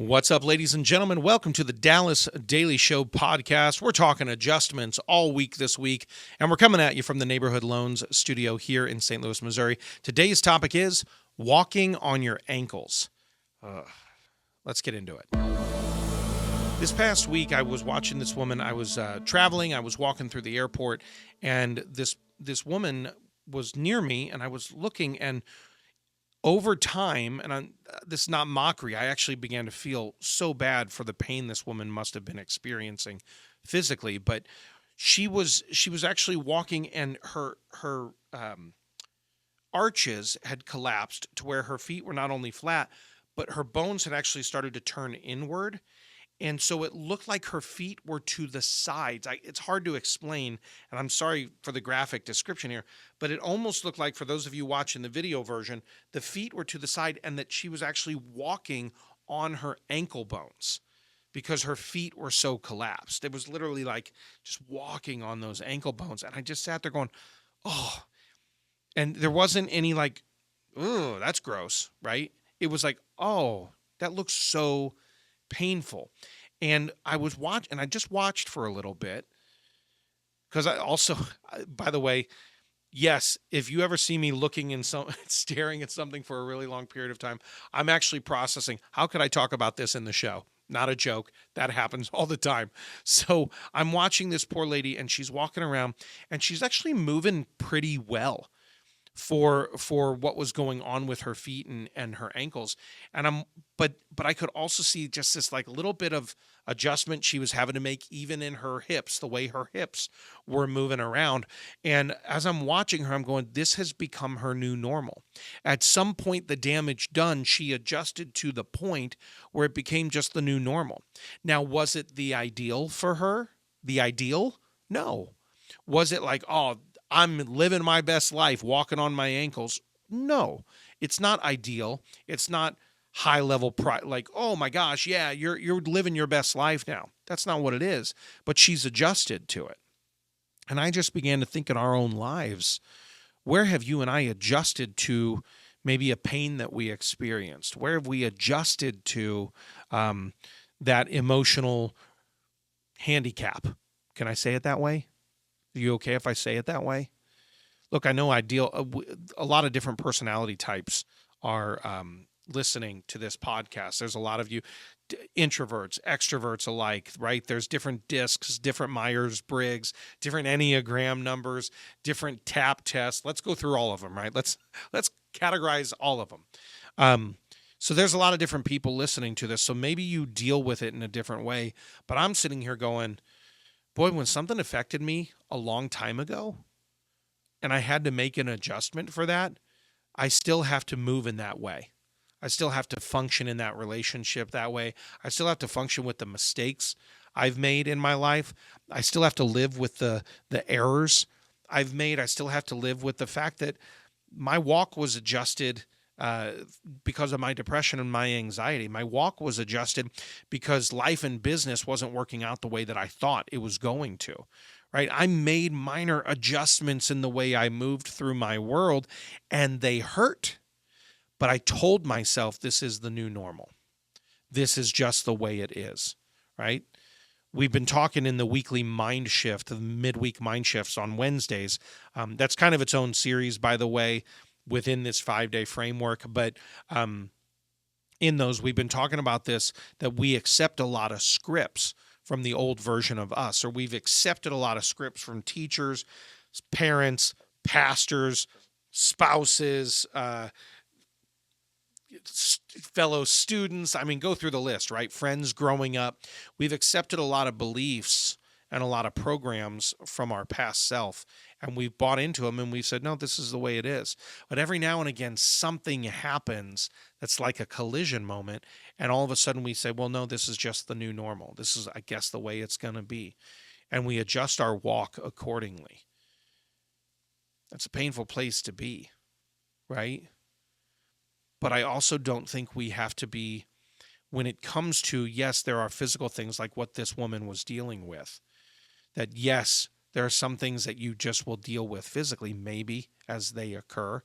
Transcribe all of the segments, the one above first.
What's up, ladies and gentlemen? Welcome to the Dallas Daily Show podcast. We're talking adjustments all week this week, and we're coming at you from the Neighborhood Loans studio here in St. Louis, Missouri. Today's topic is walking on your ankles. Let's get into it. This past week, I was watching this woman. I was traveling. I was walking through the airport, and this woman was near me, and I was looking, and over time, and this is not mockery, I actually began to feel so bad for the pain this woman must have been experiencing physically. But she was actually walking, and her arches had collapsed to where her feet were not only flat, but her bones had actually started to turn inward. And so it looked like her feet were to the sides. It's hard to explain, and I'm sorry for the graphic description here, but it almost looked like, for those of you watching the video version, the feet were to the side and that she was actually walking on her ankle bones because her feet were so collapsed. It was literally like just walking on those ankle bones. And I just sat there going, oh. And there wasn't any like, oh, that's gross, right? It was like, oh, that looks so painful. And I just watched for a little bit, because I also, by the way, yes, if you ever see me staring at something for a really long period of time, I'm actually processing, how could I talk about this in the show? Not a joke. That happens all the time. So I'm watching this poor lady, and she's walking around, and she's actually moving pretty well for what was going on with her feet and her ankles. And but I could also see just this like little bit of adjustment she was having to make, even in her hips, the way her hips were moving around. And as I'm watching her, I'm going, this has become her new normal. At some point, the damage done, she adjusted to the point where it became just the new normal. Now, was it the ideal for her? The ideal? No. Was it like, oh, I'm living my best life walking on my ankles? No, it's not ideal. It's not high level pride, like, oh my gosh, yeah, you're living your best life now. That's not what it is. But she's adjusted to it. And I just began to think in our own lives, where have you and I adjusted to maybe a pain that we experienced? Where have we adjusted to that emotional handicap? Can I say it that way? Are you okay if I say it that way? Look, I know a lot of different personality types are listening to this podcast. There's a lot of you introverts, extroverts alike, right? There's different discs, different Myers-Briggs, different Enneagram numbers, different TAP tests. Let's go through all of them, right? Let's categorize all of them. So there's a lot of different people listening to this. So maybe you deal with it in a different way. But I'm sitting here going, boy, when something affected me a long time ago and I had to make an adjustment for that, I still have to move in that way. I still have to function in that relationship that way. I still have to function with the mistakes I've made in my life. I still have to live with the errors I've made. I still have to live with the fact that my walk was adjusted because of my depression and my anxiety. My walk was adjusted because life and business wasn't working out the way that I thought it was going to, right? I made minor adjustments in the way I moved through my world, and they hurt. But I told myself this is the new normal. This is just the way it is, right? We've been talking in the weekly mind shift, the midweek mind shifts on Wednesdays. That's kind of its own series, by the way, within this 5-day framework. But in those, we've been talking about this, that we accept a lot of scripts from the old version of us, or we've accepted a lot of scripts from teachers, parents, pastors, spouses, fellow students. I mean, go through the list, right? Friends growing up. We've accepted a lot of beliefs and a lot of programs from our past self, and we've bought into them, and we've said, no, this is the way it is. But every now and again, something happens that's like a collision moment, and all of a sudden we say, well, no, this is just the new normal. This is, I guess, the way it's going to be. And we adjust our walk accordingly. That's a painful place to be, right? But I also don't think we have to be, when it comes to, yes, there are physical things like what this woman was dealing with, that yes, there are some things that you just will deal with physically, maybe as they occur.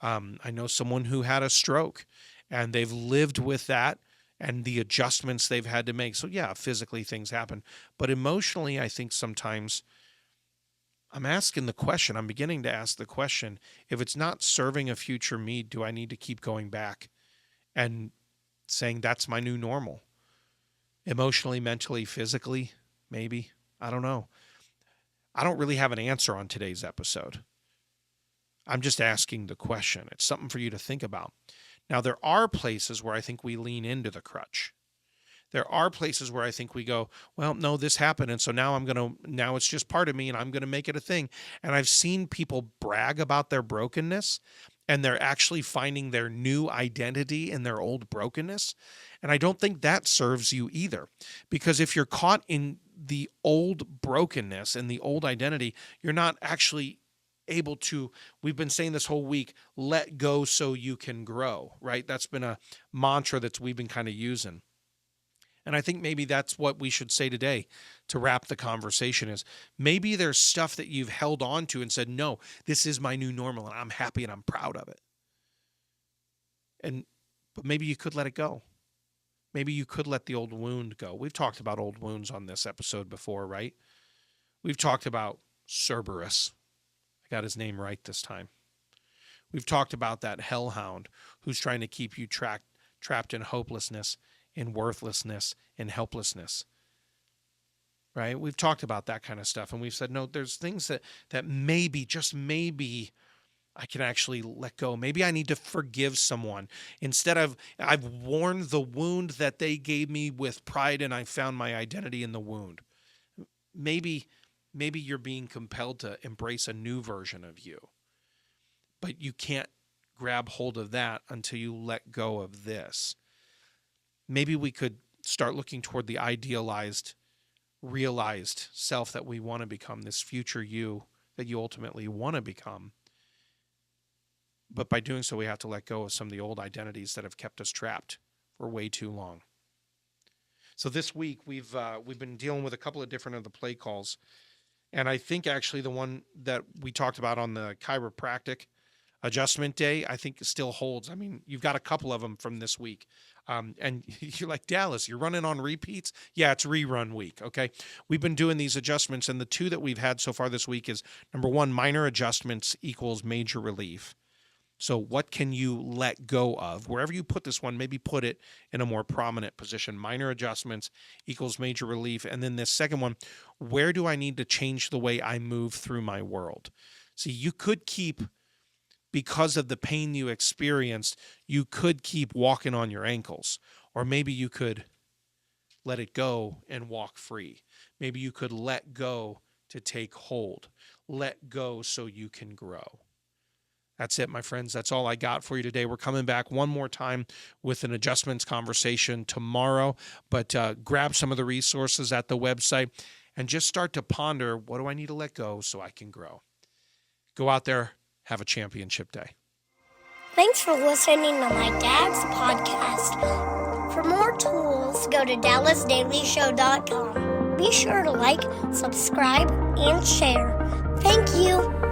I know someone who had a stroke, and they've lived with that, and the adjustments they've had to make. So yeah, physically things happen, but emotionally, I think sometimes I'm beginning to ask the question, if it's not serving a future me, do I need to keep going back and saying that's my new normal? Emotionally, mentally, physically, maybe. I don't know. I don't really have an answer on today's episode. I'm just asking the question. It's something for you to think about. Now, there are places where I think we lean into the crutch. There are places where I think we go, well, no, this happened. And so now now it's just part of me and I'm going to make it a thing. And I've seen people brag about their brokenness and they're actually finding their new identity in their old brokenness. And I don't think that serves you either, because if you're caught in the old brokenness and the old identity, you're not actually able to, we've been saying this whole week, let go so you can grow, right? That's been a mantra that we've been kind of using. And I think maybe that's what we should say today to wrap the conversation is maybe there's stuff that you've held on to and said, no, this is my new normal and I'm happy and I'm proud of it. But maybe you could let it go. Maybe you could let the old wound go. We've talked about old wounds on this episode before, right? We've talked about Cerberus. I got his name right this time. We've talked about that hellhound who's trying to keep you trapped in hopelessness, in worthlessness, in helplessness, right? We've talked about that kind of stuff. And we've said, no, there's things that maybe, just maybe, I can actually let go. Maybe I need to forgive someone. Instead of, I've worn the wound that they gave me with pride and I found my identity in the wound. Maybe you're being compelled to embrace a new version of you, but you can't grab hold of that until you let go of this. Maybe we could start looking toward the idealized, realized self that we want to become, this future you that you ultimately want to become. But by doing so, we have to let go of some of the old identities that have kept us trapped for way too long. So this week, we've been dealing with a couple of different of the play calls. And I think actually the one that we talked about on the chiropractic adjustment day, I think still holds. I mean, you've got a couple of them from this week. And you're like, Dallas, you're running on repeats? Yeah, it's rerun week, okay? We've been doing these adjustments, and the two that we've had so far this week is, number one, minor adjustments equals major relief. So what can you let go of? Wherever you put this one, maybe put it in a more prominent position. Minor adjustments equals major relief. And then this second one, where do I need to change the way I move through my world? See, you could keep, because of the pain you experienced, you could keep walking on your ankles. Or maybe you could let it go and walk free. Maybe you could let go to take hold. Let go so you can grow. That's it, my friends. That's all I got for you today. We're coming back one more time with an adjustments conversation tomorrow, but grab some of the resources at the website and just start to ponder, what do I need to let go so I can grow? Go out there, have a championship day. Thanks for listening to my dad's podcast. For more tools, go to DallasDailyShow.com. Be sure to like, subscribe, and share. Thank you.